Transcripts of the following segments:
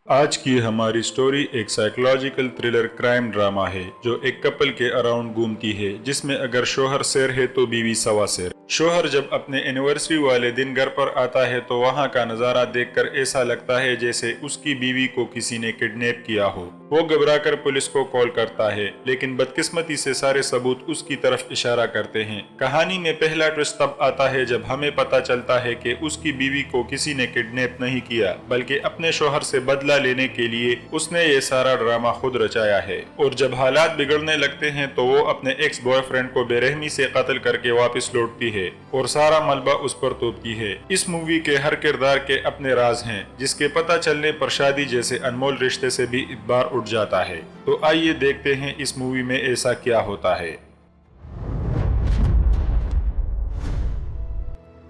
आज की हमारी स्टोरी एक साइकोलॉजिकल थ्रिलर क्राइम ड्रामा है जो एक कपल के अराउंड घूमती है, जिसमें अगर शोहर शेर है तो बीवी सवा शेर। शोहर जब अपने एनिवर्सरी वाले दिन घर पर आता है तो वहां का नजारा देखकर ऐसा लगता है जैसे उसकी बीवी को किसी ने किडनैप किया हो। वो घबराकर पुलिस को कॉल करता है, लेकिन बदकिस्मती से सारे सबूत उसकी तरफ इशारा करते हैं। कहानी में पहला ट्विस्ट तब आता है जब हमें पता चलता है कि उसकी बीवी को किसी ने किडनैप नहीं किया, बल्कि अपने शोहर से बदला लेने के लिए उसने ये सारा ड्रामा खुद रचाया है। और जब हालात बिगड़ने लगते हैं तो वो अपने एक्स बॉयफ्रेंड को बेरहमी से कत्ल करके वापस लौटती है और सारा मलबा उस पर थोपती है। इस मूवी के हर किरदार के अपने राज हैं, जिसके पता चलने पर शादी जैसे अनमोल रिश्ते से भी इतबार उठ जाता है। तो आइए देखते हैं इस मूवी में ऐसा क्या होता है।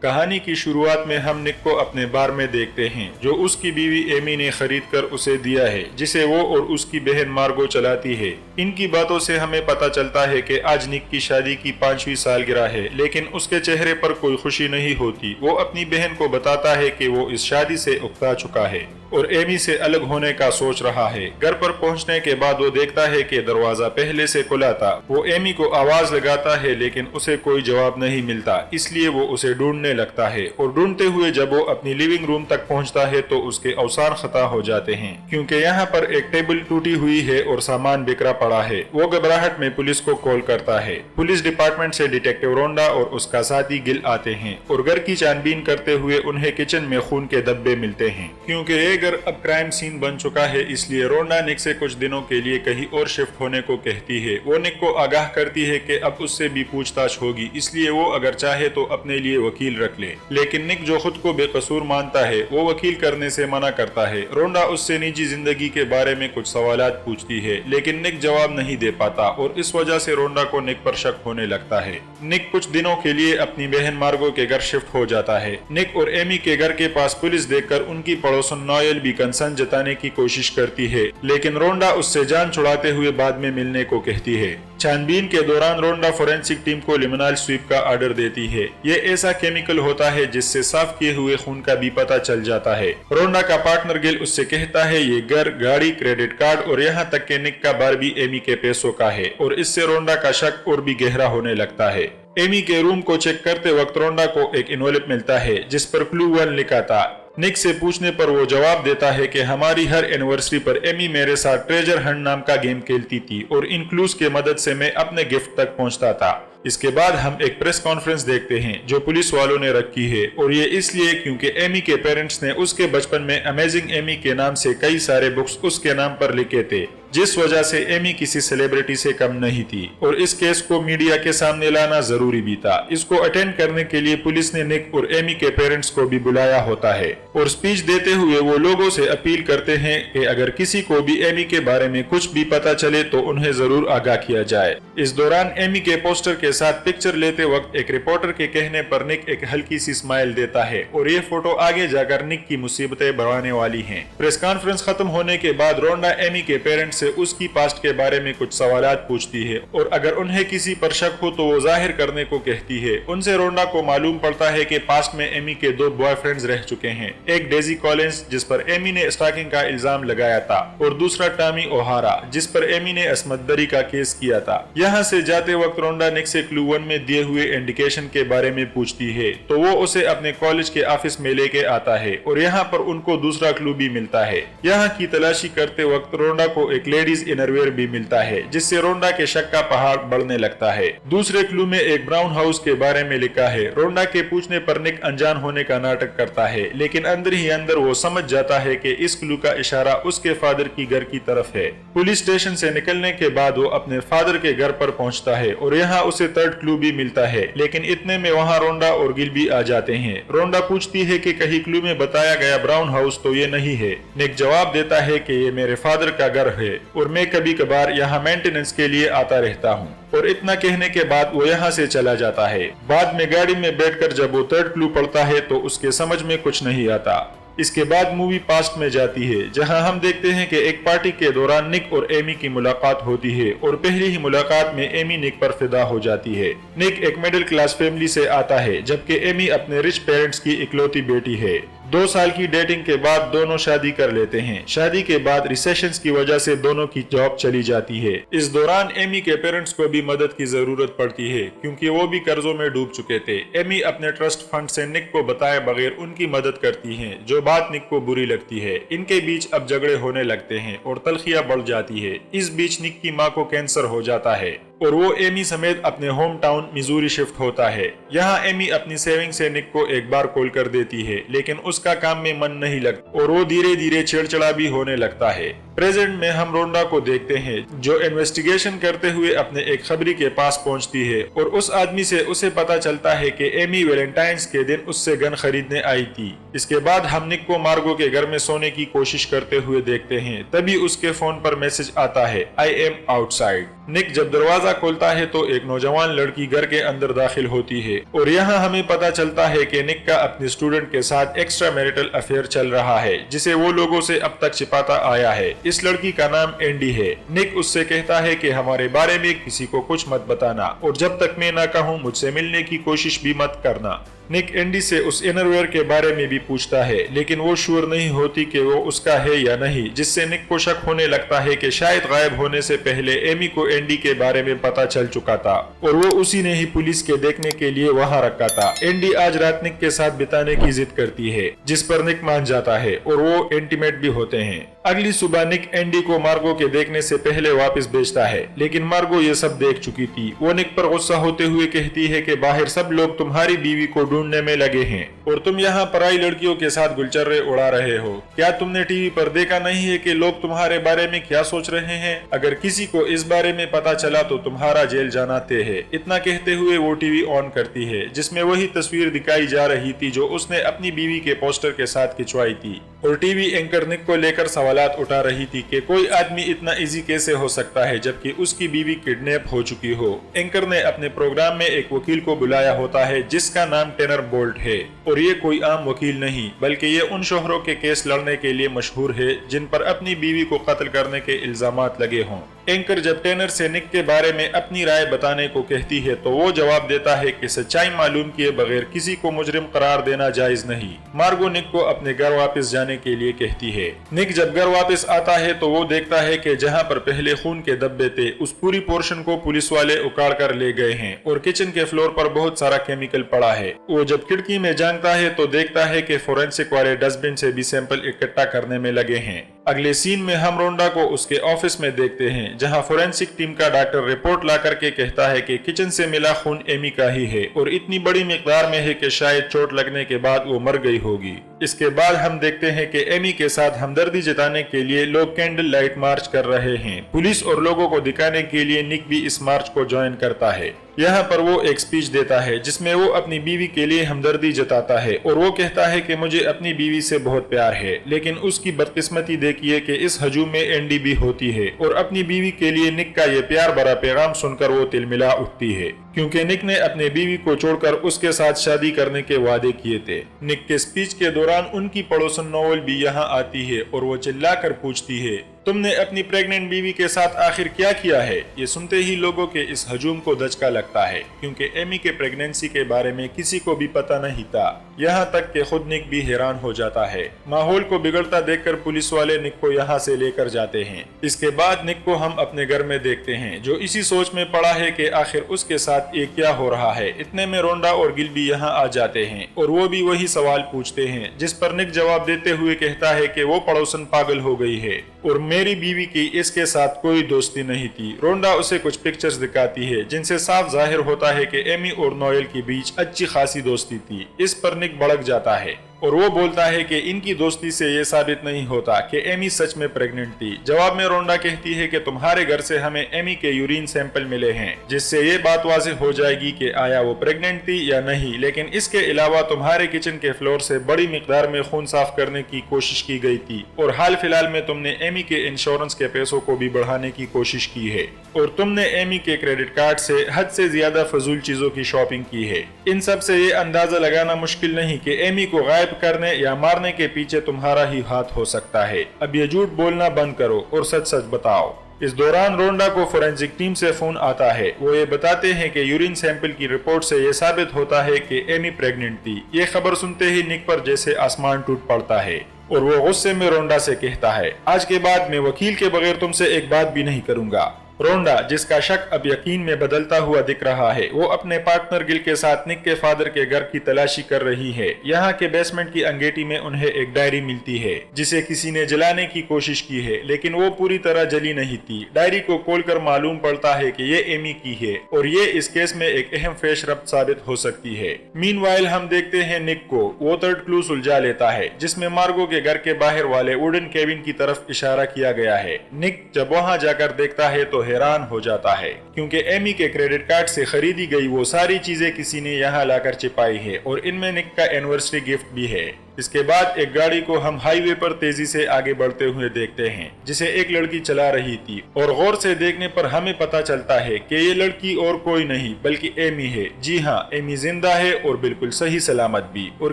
कहानी की शुरुआत में हम निक को अपने बार में देखते हैं, जो उसकी बीवी एमी ने खरीद कर उसे दिया है, जिसे वो और उसकी बहन मार्गो चलाती है। इनकी बातों से हमें पता चलता है कि आज निक की शादी की 5वीं सालगिरह है, लेकिन उसके चेहरे पर कोई खुशी नहीं होती। वो अपनी बहन को बताता है कि वो इस शादी से उकता चुका है और एमी से अलग होने का सोच रहा है। घर पर पहुंचने के बाद वो देखता है कि दरवाजा पहले से खुला था। वो एमी को आवाज लगाता है, लेकिन उसे कोई जवाब नहीं मिलता, इसलिए वो उसे ढूंढने लगता है। और ढूंढते हुए जब वो अपनी लिविंग रूम तक पहुंचता है तो उसके अवसान खता हो जाते हैं, क्योंकि यहाँ पर एक टेबल टूटी हुई है और सामान बिखरा पड़ा है। वो घबराहट में पुलिस को कॉल करता है। पुलिस डिपार्टमेंट से डिटेक्टिव रोंडा और उसका साथी गिल आते हैं और घर की छानबीन करते हुए उन्हें किचन में खून के धब्बे मिलते हैं। क्योंकि घर अब क्राइम सीन बन चुका है, इसलिए रोंडा निक से कुछ दिनों के लिए कहीं और शिफ्ट होने को कहती है। वो निक को आगाह करती है कि अब उससे भी पूछताछ होगी, इसलिए वो अगर चाहे तो अपने लिए वकील रख ले। लेकिन निक, जो खुद को बेकसूर मानता है, वो वकील करने से मना करता है। रोंडा उससे निजी जिंदगी के बारे में कुछ सवालात पूछती है, लेकिन निक जवाब नहीं दे पाता और इस वजह से रोंडा को निक पर शक होने लगता है। निक कुछ दिनों के लिए अपनी बहन मार्गो के घर शिफ्ट हो जाता है। निक और एमी के घर के पास पुलिस देखकर उनकी पड़ोसन नोएल भी कंसर्न जताने की कोशिश करती है, लेकिन रोंडा उससे जान छुड़ाते हुए बाद में मिलने को कहती है। छानबीन के दौरान रोंडा फोरेंसिक टीम को लिमिनल स्वीप का ऑर्डर देती है। ये ऐसा केमिकल होता है जिससे साफ किए हुए खून का भी पता चल जाता है। रोंडा का पार्टनर गिल उससे कहता है ये घर, गाड़ी, क्रेडिट कार्ड और यहाँ तक के निक का बार भी एमी के पैसों का है, और इससे रोंडा का शक और भी गहरा होने लगता है। एमी के रूम को चेक करते वक्त रोंडा को एक इन्वेलप मिलता है जिस पर क्लू 1 लिखा था। निक से पूछने पर वो जवाब देता है कि हमारी हर एनिवर्सरी पर एमी मेरे साथ ट्रेजर हंट नाम का गेम खेलती थी और इन क्लूज के मदद से मैं अपने गिफ्ट तक पहुंचता था। इसके बाद हम एक प्रेस कॉन्फ्रेंस देखते हैं जो पुलिस वालों ने रखी है, और ये इसलिए क्योंकि एमी के पेरेंट्स ने उसके बचपन में अमेजिंग एमी के नाम से कई सारे बुक्स उसके नाम पर लिखे थे, जिस वजह से एमी किसी सेलिब्रिटी से कम नहीं थी और इस केस को मीडिया के सामने लाना जरूरी भी था। इसको अटेंड करने के लिए पुलिस ने निक और एमी के पेरेंट्स को भी बुलाया होता है और स्पीच देते हुए वो लोगों से अपील करते हैं कि अगर किसी को भी एमी के बारे में कुछ भी पता चले तो उन्हें जरूर आगाह किया जाए। इस दौरान एमी के पोस्टर के साथ पिक्चर लेते वक्त एक रिपोर्टर के कहने पर निक एक हल्की सी स्माइल देता है और ये फोटो आगे जाकर निक की मुसीबतें बढ़ाने वाली हैं। प्रेस कॉन्फ्रेंस खत्म होने के बाद रोंडा एमी के पेरेंट्स से उसकी पास्ट के बारे में कुछ सवालात पूछती है और अगर उन्हें किसी पर शक हो तो वो जाहिर करने को कहती है। उनसे रोंडा को मालूम पड़ता है कि पास्ट में एमी के 2 बॉयफ्रेंड्स रह चुके हैं, एक डेजी कॉलिंस जिस पर एमी ने स्टॉकिंग का इल्जाम लगाया था और दूसरा टॉमी ओहारा जिस पर एमी ने असमत दरी का केस किया था। यहाँ से जाते वक्त रोंडा निक से क्लू 1 में दिए हुए इंडिकेशन के बारे में पूछती है तो वो उसे अपने कॉलेज के ऑफिस में लेके आता है और यहाँ पर उनको दूसरा क्लू भी मिलता है। यहाँ की तलाशी करते वक्त रोंडा को एक लेडीज इनरवेयर भी मिलता है, जिससे रोंडा के शक का पहाड़ बढ़ने लगता है। दूसरे क्लू में एक ब्राउन हाउस के बारे में लिखा है। रोंडा के पूछने पर निक अनजान होने का नाटक करता है, लेकिन अंदर ही अंदर वो समझ जाता है कि इस क्लू का इशारा उसके फादर की घर की तरफ है। पुलिस स्टेशन से निकलने के बाद वो अपने फादर के घर पर पहुंचता है और यहाँ उसे 3rd क्लू भी मिलता है, लेकिन इतने में वहाँ रोंडा और गिल भी आ जाते हैं। रोंडा पूछती है कि कहीं क्लू में बताया गया ब्राउन हाउस तो ये नहीं है। निक जवाब देता है कि ये मेरे फादर का घर है और मैं कभी कभार यहाँ मेंटेनेंस के लिए आता रहता हूँ, और इतना कहने के बाद वो यहाँ से चला जाता है। बाद में गाड़ी में बैठकर जब वो 3rd क्लू पढ़ता है तो उसके समझ में कुछ नहीं आता। इसके बाद मूवी पास्ट में जाती है, जहां हम देखते हैं कि एक पार्टी के दौरान निक और एमी की मुलाकात होती है और पहली ही मुलाकात में एमी निक पर फिदा हो जाती है। निक एक मिडिल क्लास फैमिली से आता है, जबकि एमी अपने रिच पेरेंट्स की इकलौती बेटी है। 2 साल की डेटिंग के बाद दोनों शादी कर लेते हैं। शादी के बाद रिसेशंस की वजह से दोनों की जॉब चली जाती है। इस दौरान एमी के पेरेंट्स को भी मदद की जरूरत पड़ती है क्योंकि वो भी कर्जों में डूब चुके थे। एमी अपने ट्रस्ट फंड से निक को बताए बगैर उनकी मदद करती है, जो बात निक को बुरी लगती है। इनके बीच अब झगड़े होने लगते हैं और तलखियां बढ़ जाती है। इस बीच निक की माँ को कैंसर हो जाता है और वो एमी समेत अपने होम टाउन मिजूरी शिफ्ट होता है। यहाँ एमी अपनी सेविंग से निक को एक बार कॉल कर देती है, लेकिन उसका काम में मन नहीं लगता और वो धीरे धीरे चिड़चिड़ा भी होने लगता है। प्रेजेंट में हम रोंडा को देखते हैं जो इन्वेस्टिगेशन करते हुए अपने एक खबरी के पास पहुंचती है और उस आदमी से उसे पता चलता है कि एमी वैलेंटाइंस के दिन उससे गन खरीदने आई थी। इसके बाद हम निक को मार्गो के घर में सोने की कोशिश करते हुए देखते हैं। तभी उसके फोन पर मैसेज आता है, आई एम आउटसाइड। निक जब दरवाजा खोलता है तो एक नौजवान लड़की घर के अंदर दाखिल होती है और यहाँ हमें पता चलता है कि निक का अपने स्टूडेंट के साथ एक्स्ट्रा मैरिटल अफेयर चल रहा है, जिसे वो लोगों से अब तक छिपाता आया है। इस लड़की का नाम एंडी है। निक उससे कहता है कि हमारे बारे में किसी को कुछ मत बताना और जब तक मैं ना कहूँ मुझसे मिलने की कोशिश भी मत करना। निक एंडी से उस इनरवेयर के बारे में भी पूछता है, लेकिन वो श्योर नहीं होती कि वो उसका है या नहीं, जिससे निक को शक होने लगता है कि शायद गायब होने से पहले एमी को एंडी के बारे में पता चल चुका था और वो उसी ने ही पुलिस के देखने के लिए वहां रखा था। एंडी आज रात निक के साथ बिताने की जिद करती है, जिस पर निक मान जाता है और वो इंटीमेट भी होते हैं। अगली सुबह निक एंडी को मार्गो के देखने से पहले वापस भेजता है, लेकिन मार्गो ये सब देख चुकी थी। वो निक पर गुस्सा होते हुए कहती है कि बाहर सब लोग तुम्हारी बीवी को ढूंढने में लगे हैं और तुम यहाँ पराई लड़कियों के साथ गुलचर्रे उड़ा रहे हो। क्या तुमने टीवी पर देखा नहीं है कि लोग तुम्हारे बारे में क्या सोच रहे हैं? अगर किसी को इस बारे में पता चला तो तुम्हारा जेल जाना तय है। इतना कहते हुए वो टीवी ऑन करती है, जिसमें वही तस्वीर दिखाई जा रही थी जो उसने अपनी बीवी के पोस्टर के साथ खिंचवाई थी और टीवी एंकर निक को लेकर सवालात उठा रही थी कि कोई आदमी इतना इजी कैसे हो सकता है जबकि उसकी बीवी किडनैप हो चुकी हो। एंकर ने अपने प्रोग्राम में एक वकील को बुलाया होता है जिसका नाम टेनर बोल्ट है और ये कोई आम वकील नहीं बल्कि ये उन शोहरों के केस लड़ने के लिए मशहूर है जिन पर अपनी बीवी को कत्ल करने के इल्जामात लगे हों। एंकर जब टेनर से निक के बारे में अपनी राय बताने को कहती है तो वो जवाब देता है कि सच्चाई मालूम किए बगैर किसी को मुजरिम करार देना जायज नहीं। मार्गो निक को अपने घर वापस जाने के लिए कहती है। निक जब घर वापस आता है तो वो देखता है कि जहां पर पहले खून के धब्बे थे उस पूरी पोर्शन को पुलिस वाले उखाड़ कर ले गए हैं और किचन के फ्लोर पर बहुत सारा केमिकल पड़ा है। वो जब खिड़की में झांकता है तो देखता है कि फोरेंसिक वाले डस्टबिन से भी सैंपल इकट्ठा करने में लगे हैं। अगले सीन में हम रोंडा को उसके ऑफिस में देखते हैं जहां फोरेंसिक टीम का डॉक्टर रिपोर्ट ला करके कहता है कि किचन से मिला खून एमी का ही है और इतनी बड़ी मिकदार में है कि शायद चोट लगने के बाद वो मर गई होगी। इसके बाद हम देखते हैं कि एमी के साथ हमदर्दी जताने के लिए लोग कैंडल लाइट मार्च कर रहे हैं। पुलिस और लोगों को दिखाने के लिए निक भी इस मार्च को ज्वाइन करता है। यहाँ पर वो एक स्पीच देता है जिसमें वो अपनी बीवी के लिए हमदर्दी जताता है और वो कहता है कि मुझे अपनी बीवी से बहुत प्यार है, लेकिन उसकी बदकिस्मती देखिए कि इस हजूम में एंडी भी होती है और अपनी बीवी के लिए निक का ये प्यार भरा पैगाम सुनकर वो तिलमिला उठती है क्योंकि निक ने अपने बीवी को छोड़कर उसके साथ शादी करने के वादे किए थे। निक के स्पीच के दौरान उनकी पड़ोसन नोवेल भी यहाँ आती है और वो चिल्लाकर पूछती है, तुमने अपनी प्रेग्नेंट बीवी के साथ आखिर क्या किया है? ये सुनते ही लोगों के इस हजूम को दचका लगता है क्योंकि एमी के प्रेगनेंसी के बारे में किसी को भी पता नहीं था। यहाँ तक कि खुद निक भी हैरान हो जाता है। माहौल को बिगड़ता देखकर पुलिस वाले निक को यहाँ से लेकर जाते हैं। इसके बाद निक को हम अपने घर में देखते हैं जो इसी सोच में पड़ा है कि आखिर उसके साथ ये क्या हो रहा है। इतने में रोंडा और गिल भी यहाँ आ जाते हैं और वो भी वही सवाल पूछते हैं जिस पर निक जवाब देते हुए कहता है कि वो पड़ोसन पागल हो गई है और मेरी बीवी की इसके साथ कोई दोस्ती नहीं थी। रोंडा उसे कुछ पिक्चर्स दिखाती है जिनसे साफ जाहिर होता है कि एमी और नोएल के बीच अच्छी खासी दोस्ती थी। इस पर निक भड़क जाता है और वो बोलता है कि इनकी दोस्ती से ये साबित नहीं होता कि एमी सच में प्रेग्नेंट थी। जवाब में रोंडा कहती है कि तुम्हारे घर से हमें एमी के यूरिन सैंपल मिले हैं जिससे ये बात वाज़ेह हो जाएगी कि आया वो प्रेग्नेंट थी या नहीं, लेकिन इसके अलावा तुम्हारे किचन के फ्लोर से बड़ी मिकदार में खून साफ करने की कोशिश की गई थी और हाल फिलहाल में तुमने एमी के इंश्योरेंस के पैसों को भी बढ़ाने की कोशिश की है और तुमने एमी के क्रेडिट कार्ड से हद से ज्यादा फजूल चीजों की शॉपिंग की है। इन सब से ये अंदाजा लगाना मुश्किल नहीं कि एमी को गायब करने या मारने के पीछे तुम्हारा ही हाथ हो सकता है। अब ये झूठ बोलना बंद करो और सच सच बताओ। इस दौरान रोंडा को फोरेंसिक टीम से फोन आता है। वो ये बताते हैं कि यूरिन सैंपल की रिपोर्ट से ये साबित होता है कि एमी प्रेग्नेंट थी। ये खबर सुनते ही निक पर जैसे आसमान टूट पड़ता है और वो गुस्से में रोंडा से कहता है, आज के बाद मैं वकील के बगैर तुमसे एक बात भी नहीं करूंगा। रोंडा, जिसका शक अब यकीन में बदलता हुआ दिख रहा है, वो अपने पार्टनर गिल के साथ निक के फादर के घर की तलाशी कर रही है। यहाँ के बेसमेंट की अंगेठी में उन्हें एक डायरी मिलती है जिसे किसी ने जलाने की कोशिश की है, लेकिन वो पूरी तरह जली नहीं थी। डायरी को खोलकर मालूम पड़ता है कि ये एमी की है और ये इस केस में एक अहम पेश रफ्त साबित हो सकती है। मीनवाइल हम देखते हैं निक को। वो थर्ड क्लू सुलझा लेता है जिसमें मार्गो के घर के बाहर वाले वुडन केबिन की तरफ इशारा किया गया है। निक जब वहाँ जाकर देखता है तो हैरान हो जाता है क्योंकि एमी के क्रेडिट कार्ड से खरीदी गई वो सारी चीजें किसी ने यहाँ लाकर छिपाई है और इनमें निक का एनिवर्सरी गिफ्ट भी है। इसके बाद एक गाड़ी को हम हाईवे पर तेजी से आगे बढ़ते हुए देखते हैं जिसे एक लड़की चला रही थी और गौर से देखने पर हमें पता चलता है कि ये लड़की और कोई नहीं बल्कि एमी है। जी हाँ, एमी जिंदा है और बिल्कुल सही सलामत भी, और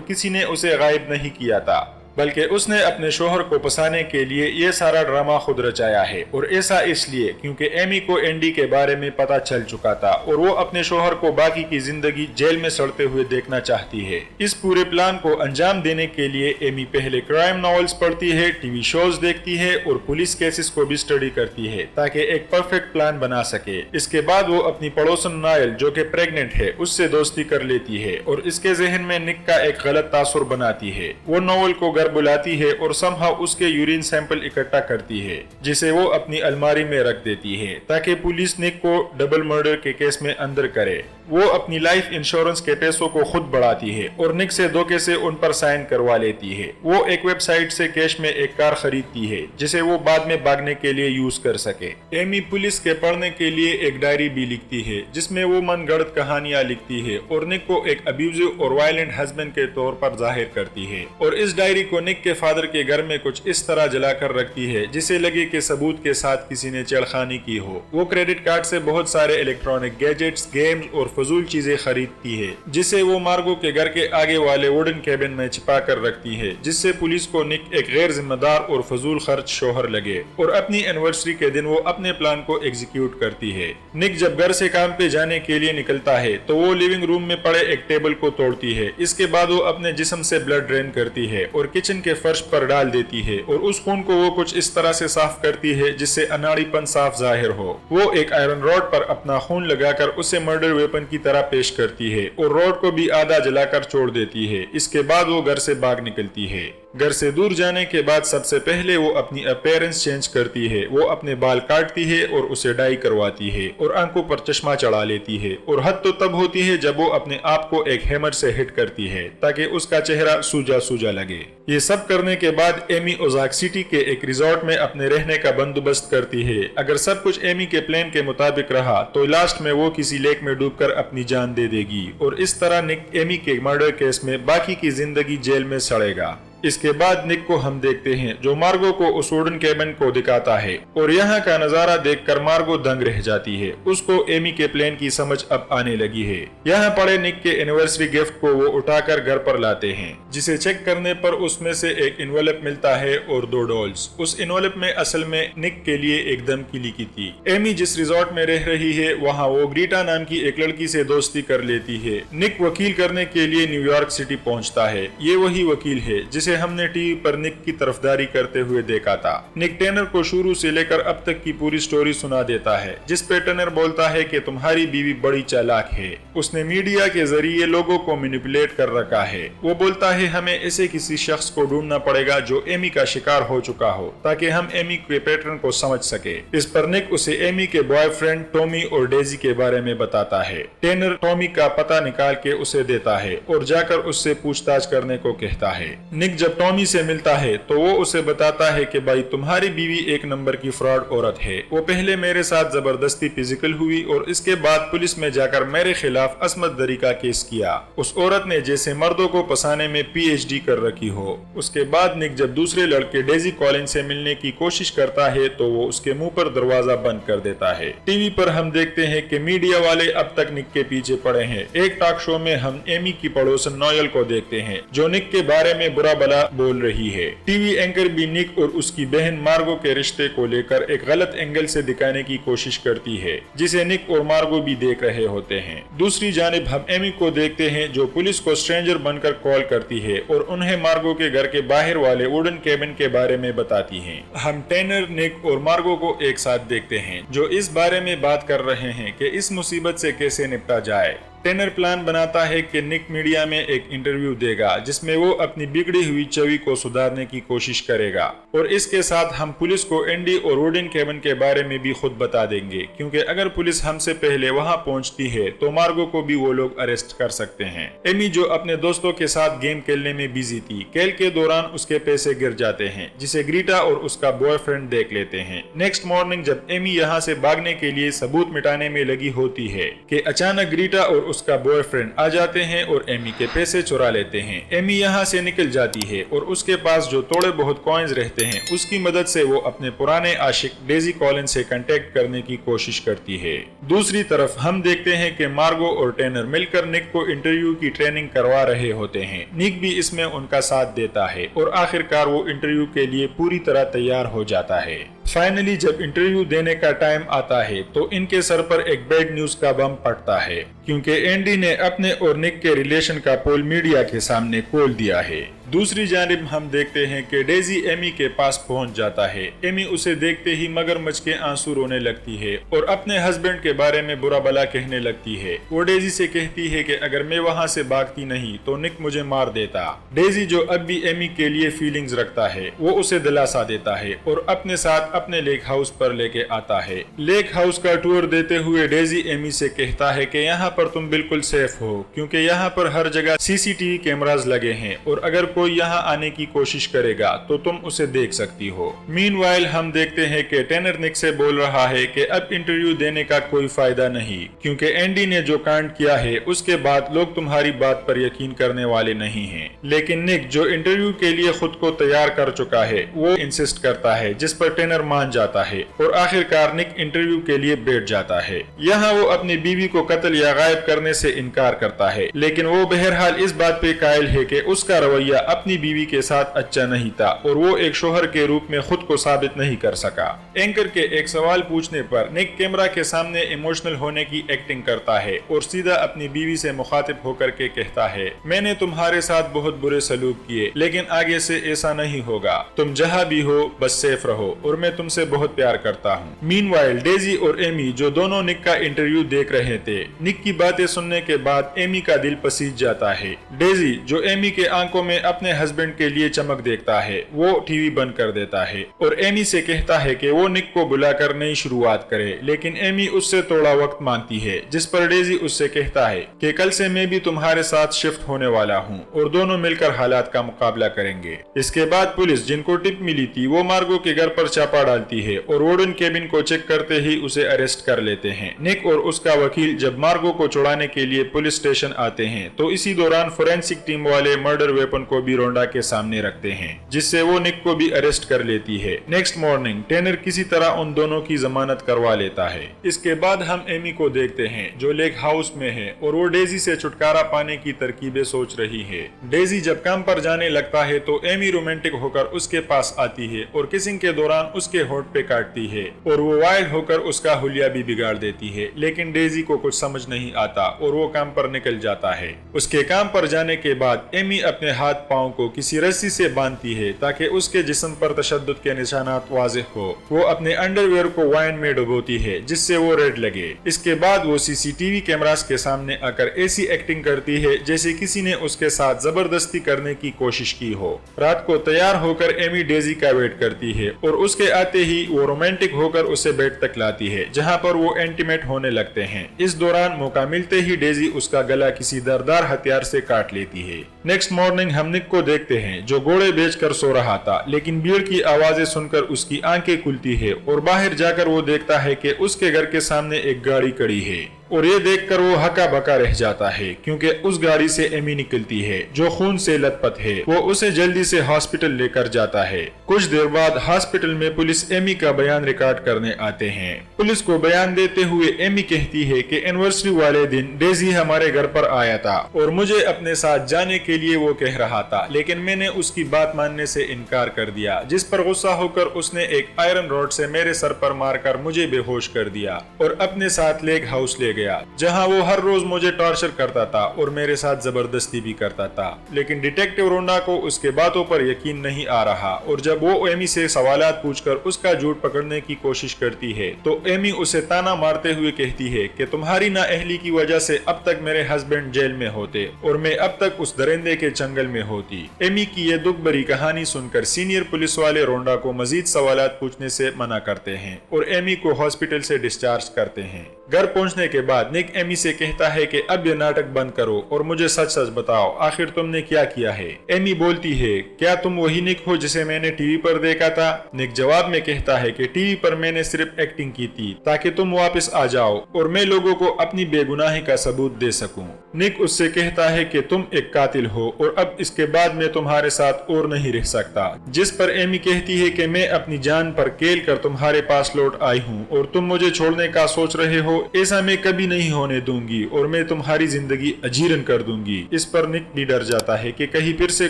किसी ने उसे गायब नहीं किया था बल्कि उसने अपने शोहर को फंसाने के लिए ये सारा ड्रामा खुद रचाया है। और ऐसा इसलिए क्योंकि एमी को एंडी के बारे में पता चल चुका था और वो अपने शोहर को बाकी की जिंदगी जेल में सड़ते हुए देखना चाहती है। इस पूरे प्लान को अंजाम देने के लिए एमी पहले क्राइम नॉवेल्स पढ़ती है, टीवी शोज देखती है और पुलिस केसेस को भी स्टडी करती है ताकि एक परफेक्ट प्लान बना सके। इसके बाद वो अपनी पड़ोसन नायल जो कि प्रेग्नेंट है उससे दोस्ती कर लेती है और इसके जहन में निक का एक गलत तासुर बनाती है। वो नॉवेल को बुलाती है और समहाउ उसके यूरिन सैंपल इकट्ठा करती है जिसे वो अपनी अलमारी में रख देती है ताकि पुलिस निक को डबल मर्डर के केस में अंदर करे। वो अपनी लाइफ इंश्योरेंस के पैसों को खुद बढ़ाती है और निक से धोखे से उन पर साइन करवा लेती है। वो एक वेबसाइट से कैश में एक कार खरीदती है जिसे वो बाद में भागने के लिए यूज कर सके। एमी पुलिस के पढ़ने के लिए एक डायरी भी लिखती है जिसमें वो मनगढ़ंत कहानियां लिखती है और निक को एक अब्यूजिव और वायलेंट हस्बैंड के तौर पर जाहिर करती है और इस डायरी को निक के फादर के घर में कुछ इस तरह जलाकर रखती है जिसे लगे कि सबूत के साथ किसी ने छेड़खानी की हो। वो क्रेडिट कार्ड से बहुत सारे इलेक्ट्रॉनिक गैजेट्स, गेम्स और फजूल चीजें खरीदती है जिसे वो मार्गो के घर के आगे वाले वुडन केबिन में छिपा कर रखती है जिससे पुलिस को निक एक गैर जिम्मेदार और फजूल खर्च शोहर लगे और अपनी एनिवर्सरी के दिन वो अपने प्लान को एग्जीक्यूट करती है। निक जब घर से काम पे जाने के लिए निकलता है तो वो लिविंग रूम में पड़े एक टेबल को तोड़ती है। इसके बाद वो अपने जिस्म से ब्लड ड्रेन करती है और किचन के फर्श पर डाल देती है और उस खून को वो कुछ इस तरह से साफ करती है जिससे अनाड़ीपन साफ जाहिर हो। वो एक आयरन रॉड पर अपना खून लगाकर उसे मर्डर वेपन की तरह पेश करती है और रॉड को भी आधा जलाकर छोड़ देती है। इसके बाद वो घर से भाग निकलती है। घर से दूर जाने के बाद सबसे पहले वो अपनी अपीयरेंस चेंज करती है। वो अपने बाल काटती है और उसे डाई करवाती है और आंखों पर चश्मा चढ़ा लेती है और हद तो तब होती है जब वो अपने आप को एक हैमर से हिट करती है ताकि उसका चेहरा सूजा सूजा लगे। ये सब करने के बाद एमी ओजाक सिटी के एक रिजॉर्ट में अपने रहने का बंदोबस्त करती है। अगर सब कुछ एमी के प्लान के मुताबिक रहा तो लास्ट में वो किसी लेक में डूबकर अपनी जान दे देगी और इस तरह निक एमी के मर्डर केस में बाकी की जिंदगी जेल में सड़ेगा। इसके बाद निक को हम देखते हैं जो मार्गो को उस वुडन केबिन को दिखाता है और यहाँ का नजारा देखकर मार्गो दंग रह जाती है। उसको एमी के प्लान की समझ अब आने लगी है। यहाँ पड़े निक के एनिवर्सरी गिफ्ट को वो उठाकर घर पर लाते हैं जिसे चेक करने पर उसमें से एक इन्वेलप मिलता है और 2 डॉल्स। उस इन्वेलप में असल में निक के लिए एक धमकी लिखी थी। एमी जिस रिजॉर्ट में रह रही है वहाँ वो ग्रीटा नाम की एक लड़की से दोस्ती कर लेती है। निक वकील करने के लिए न्यूयॉर्क सिटी पहुँचता है। ये वही वकील है जिसे हमने टीवी पर निक की तरफदारी करते हुए देखा था। निक टेनर को शुरू से लेकर अब तक की पूरी स्टोरी सुना देता है जिस पे टेनर बोलता है कि तुम्हारी बीवी बड़ी चालाक है, उसने मीडिया के जरिए लोगों को मैनिपुलेट कर रखा है। वो बोलता है हमें ऐसे किसी शख्स को ढूंढना पड़ेगा जो एमी का शिकार हो चुका हो ताकि हम एमी के पैटर्न को समझ सके। इस पर निक उसे एमी के बॉयफ्रेंड टॉमी और डेजी के बारे में बताता है। टेनर टॉमी का पता निकाल के उसे देता है और जाकर उससे पूछताछ करने को कहता है। निक जब टॉमी से मिलता है तो वो उसे बताता है कि भाई तुम्हारी बीवी एक नंबर की फ्रॉड औरत है। वो पहले मेरे साथ जबरदस्ती फिजिकल हुई और इसके बाद पुलिस में जाकर मेरे खिलाफ असमत दरी का केस किया। उस औरत ने जैसे मर्दों को फंसाने में PhD कर रखी हो। उसके बाद निक जब दूसरे लड़के डेजी कॉलिन से मिलने की कोशिश करता है तो वो उसके मुंह पर दरवाजा बंद कर देता है। टीवी पर हम देखते हैं कि मीडिया वाले अब तक निक के पीछे पड़े हैं। एक टॉक शो में हम एमी की पड़ोसन नोयल को देखते हैं जो निक के बारे में बुरा भला वाला बोल रही है। टीवी एंकर भी निक और उसकी बहन मार्गो के रिश्ते को लेकर एक गलत एंगल से दिखाने की कोशिश करती है, जिसे निक और मार्गो भी देख रहे होते हैं। दूसरी जानिब हम एमी को देखते हैं जो पुलिस को स्ट्रेंजर बनकर कॉल करती है और उन्हें मार्गो के घर के बाहर वाले वुडन केबिन के बारे में बताती है। हम टैनर, निक और मार्गो को एक साथ देखते हैं जो इस बारे में बात कर रहे हैं कि इस मुसीबत से कैसे निपटा जाए। टैनर प्लान बनाता है कि निक मीडिया में एक इंटरव्यू देगा जिसमें वो अपनी बिगड़ी हुई छवि को सुधारने की कोशिश करेगा, और इसके साथ हम पुलिस को एंडी और वुडन केबिन के बारे में भी खुद बता देंगे, क्योंकि अगर पुलिस हमसे पहले वहां पहुंचती है तो मार्गो को भी वो लोग अरेस्ट कर सकते हैं। एमी जो अपने दोस्तों के साथ गेम खेलने में बिजी थी, खेल के दौरान उसके पैसे गिर जाते हैं जिसे ग्रीटा और उसका बॉयफ्रेंड देख लेते हैं। नेक्स्ट मॉर्निंग जब एमी यहाँ से भागने के लिए सबूत मिटाने में लगी होती है कि अचानक ग्रीटा और उसका बॉयफ्रेंड आ जाते हैं और एमी के पैसे चुरा लेते हैं। एमी यहाँ से निकल जाती है और उसके पास जो थोड़े बहुत कॉइन्स रहते हैं उसकी मदद से वो अपने पुराने आशिक डेजी कॉलिन से कांटेक्ट करने की कोशिश करती है। दूसरी तरफ हम देखते हैं कि मार्गो और टैनर मिलकर निक को इंटरव्यू की ट्रेनिंग करवा रहे होते हैं। निक भी इसमें उनका साथ देता है और आखिरकार वो इंटरव्यू के लिए पूरी तरह तैयार हो जाता है। फाइनली जब इंटरव्यू देने का टाइम आता है तो इनके सर पर एक बैड न्यूज का बम फटता है, क्योंकि एंडी ने अपने और निक के रिलेशन का पोल मीडिया के सामने खोल दिया है। दूसरी जानिब हम देखते हैं कि डेजी एमी के पास पहुंच जाता है। एमी उसे देखते ही मगरमच्छ के आंसू रोने लगती है और अपने हस्बैंड के बारे में बुरा भला कहने लगती है। वो डेजी से कहती है कि अगर मैं वहां से भागती नहीं तो निक मुझे मार देता। डेजी जो अब भी एमी के लिए फीलिंग्स रखता है वो उसे दिलासा देता है और अपने साथ अपने लेक हाउस पर लेके आता है। लेक हाउस का टूर देते हुए डेजी एमी से कहता है कि यहाँ पर तुम बिल्कुल सेफ हो, क्योंकि यहाँ पर हर जगह सीसीटीवी कैमरास लगे हैं और अगर कोई यहाँ आने की कोशिश करेगा तो तुम उसे देख सकती हो। मीनवाइल हम देखते हैं कि टैनर निक से बोल रहा है कि अब इंटरव्यू देने का कोई फायदा नहीं, क्योंकि एंडी ने जो कांड किया है उसके बाद लोग तुम्हारी बात पर यकीन करने वाले नहीं हैं। लेकिन निक जो इंटरव्यू के लिए खुद को तैयार कर चुका है वो इंसिस्ट करता है, जिस पर टैनर मान जाता है और आखिरकार निक इंटरव्यू के लिए बैठ जाता है। यहाँ वो अपनी बीवी को कत्ल या गायब करने से इनकार करता है, लेकिन वो बहरहाल इस बात पे कायल है कि उसका रवैया अपनी बीवी के साथ अच्छा नहीं था और वो एक शोहर के रूप में खुद को साबित नहीं कर सका। एंकर के एक सवाल पूछने पर निक कैमरा के सामने इमोशनल होने की एक्टिंग करता है और सीधा अपनी बीवी से मुखातिब होकर के कहता है, मैंने तुम्हारे साथ बहुत बुरे सलूक किए, लेकिन आगे से ऐसा नहीं होगा। तुम जहाँ भी हो बस सेफ रहो और मैं तुमसे बहुत प्यार करता हूँ। मीनवाइल डेजी और एमी जो दोनों निक का इंटरव्यू देख रहे थे, निक की बातें सुनने के बाद एमी का दिल पसीज जाता है। डेजी जो एमी के आंखों में अपने हस्बैंड के लिए चमक देखता है वो टीवी बंद कर देता है और एमी से कहता है कि वो निक को बुलाकर नई शुरुआत करे, लेकिन एमी उससे थोड़ा वक्त मांगती है, जिस पर डेजी उससे कहता है कि कल से मैं भी तुम्हारे साथ शिफ्ट होने वाला हूँ और दोनों मिलकर हालात का मुकाबला करेंगे। इसके बाद पुलिस जिनको टिप मिली थी वो मार्गो के घर पर छापा डालती है और वुडन केबिन को चेक करते ही उसे अरेस्ट कर लेते हैं। निक और उसका वकील जब मार्गो को छुड़ाने के लिए पुलिस स्टेशन आते हैं तो इसी दौरान फोरेंसिक टीम वाले मर्डर वेपन को भी रोंडा के सामने रखते हैं, जिससे वो निक को भी अरेस्ट कर लेती है। नेक्स्ट मॉर्निंग टैनर किसी तरह उन दोनों की जमानत करवा लेता है। इसके बाद हम एमी को देखते हैं जो लेक हाउस में है और वो डेजी से छुटकारा पाने की तरकीबें सोच रही है। डेजी जब काम पर जाने लगता है तो एमी रोमांटिक होकर उसके पास आती है और किसिंग के दौरान उसके होठ पे काटती है और वो वाइल्ड होकर उसका हुलिया भी बिगाड़ देती है, लेकिन डेजी को कुछ समझ नहीं आता और वो काम पर निकल जाता है। उसके काम पर जाने के बाद एमी अपने हाथ पांव को किसी रस्सी से बांधती है ताकि उसके जिस्म पर तशद्दुद के निशानात वाज़ेह हो। वो अपने अंडरवेयर को वाइन में डुबोती है जिससे वो रेड लगे। इसके बाद वो सीसीटीवी कैमरास के सामने आकर ऐसी एक्टिंग करती है जैसे किसी ने उसके साथ जबरदस्ती करने की कोशिश की हो। रात को तैयार होकर एमी डेजी का वेट करती है और उसके आते ही वो रोमांटिक होकर उसे बेड तक लाती है जहाँ पर वो इंटीमेट होने लगते हैं। इस दौरान मौका मिलते ही डेजी उसका गला किसी दरदार हथियार से काट लेती है। नेक्स्ट मॉर्निंग हम निक को देखते हैं जो घोड़े बेचकर सो रहा था, लेकिन भीड़ की आवाजें सुनकर उसकी आंखें खुलती है और बाहर जाकर वो देखता है कि उसके घर के सामने एक गाड़ी खड़ी है। और ये देखकर वो हका बका रह जाता है क्योंकि उस गाड़ी से एमी निकलती है जो खून से लथपथ है। वो उसे जल्दी से हॉस्पिटल लेकर जाता है। कुछ देर बाद हॉस्पिटल में पुलिस एमी का बयान रिकॉर्ड करने आते हैं। पुलिस को बयान देते हुए एमी कहती है कि एनिवर्सरी वाले दिन डेजी हमारे घर पर आया था और मुझे अपने साथ जाने के लिए वो कह रहा था, लेकिन मैंने उसकी बात मानने से इनकार कर दिया, जिस पर गुस्सा होकर उसने एक आयरन रॉड से मेरे सर पर मारकर मुझे बेहोश कर दिया और अपने साथ लेक हाउस ले गया, जहां वो हर रोज मुझे टॉर्चर करता था और मेरे साथ जबरदस्ती भी करता था। लेकिन डिटेक्टिव रोंडा को उसके बातों पर यकीन नहीं आ रहा और जब वो एमी से सवालात पूछकर उसका झूठ पकड़ने की कोशिश करती है तो एमी उसे ताना मारते हुए कहती है कि तुम्हारी नाअहली की वजह से अब तक मेरे हस्बैंड जेल में होते और मैं अब तक उस दरिंदे के जंगल में होती। एमी की ये दुख भरी कहानी सुनकर सीनियर पुलिस वाले रोंडा को मजीद सवालात पूछने से मना करते हैं और एमी को हॉस्पिटल से डिस्चार्ज करते हैं। घर पहुंचने के बाद निक एमी से कहता है कि अब ये नाटक बंद करो और मुझे सच सच बताओ, आखिर तुमने क्या किया है। एमी बोलती है, क्या तुम वही निक हो जिसे मैंने टीवी पर देखा था? निक जवाब में कहता है कि टीवी पर मैंने सिर्फ एक्टिंग की थी ताकि तुम वापस आ जाओ और मैं लोगों को अपनी बेगुनाही का सबूत दे सकूं। निक उससे कहता है कि तुम एक कातिल हो और अब इसके बाद मैं तुम्हारे साथ और नहीं रह सकता, जिस पर एमी कहती है कि मैं अपनी जान पर खेल कर तुम्हारे पास लौट आई हूँ और तुम मुझे छोड़ने का सोच रहे हो, ऐसा मैं कभी नहीं होने दूंगी और मैं तुम्हारी जिंदगी अजीरन कर दूंगी। इस पर निक भी डर जाता है कि कहीं फिर से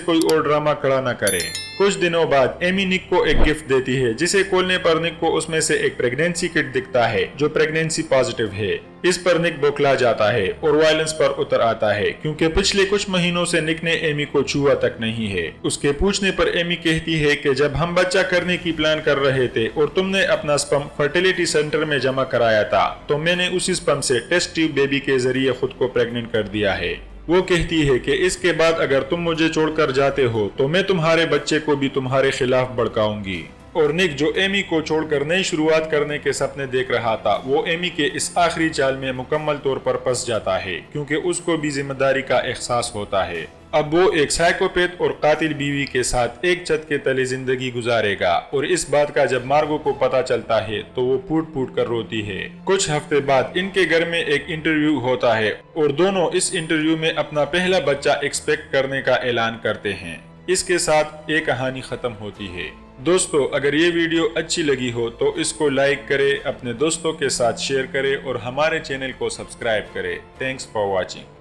कोई और ड्रामा खड़ा न करे। कुछ दिनों बाद एमी निक को एक गिफ्ट देती है जिसे खोलने पर निक को उसमें से एक प्रेगनेंसी किट दिखता है जो प्रेगनेंसी पॉजिटिव है। इस पर निक बौखला जाता है और वायलेंस पर उतर आता है क्योंकि पिछले कुछ महीनों से निक ने एमी को छुआ तक नहीं है। उसके पूछने पर एमी कहती है कि जब हम बच्चा करने की प्लान कर रहे थे और तुमने अपना स्पर्म फर्टिलिटी सेंटर में जमा कराया था तो मैंने उसी स्पर्म से टेस्ट ट्यूब बेबी के जरिए खुद को प्रेग्नेंट कर दिया है। वो कहती है कि इसके बाद अगर तुम मुझे छोड़कर जाते हो तो मैं तुम्हारे बच्चे को भी तुम्हारे खिलाफ भड़काऊंगी। और निक जो एमी को छोड़कर नई शुरुआत करने के सपने देख रहा था वो एमी के इस आखिरी चाल में मुकम्मल तौर पर फंस जाता है क्योंकि उसको भी जिम्मेदारी का एहसास होता है। अब वो एक साइकोपैथ और कातिल बीवी के साथ एक छत के तले जिंदगी गुजारेगा और इस बात का जब मार्गो को पता चलता है तो वो फूट फूट कर रोती है। कुछ हफ्ते बाद इनके घर में एक इंटरव्यू होता है और दोनों इस इंटरव्यू में अपना पहला बच्चा एक्सपेक्ट करने का ऐलान करते हैं। इसके साथ ये कहानी खत्म होती है। दोस्तों, अगर ये वीडियो अच्छी लगी हो तो इसको लाइक करें, अपने दोस्तों के साथ शेयर करें और हमारे चैनल को सब्सक्राइब करें। Thanks for watching.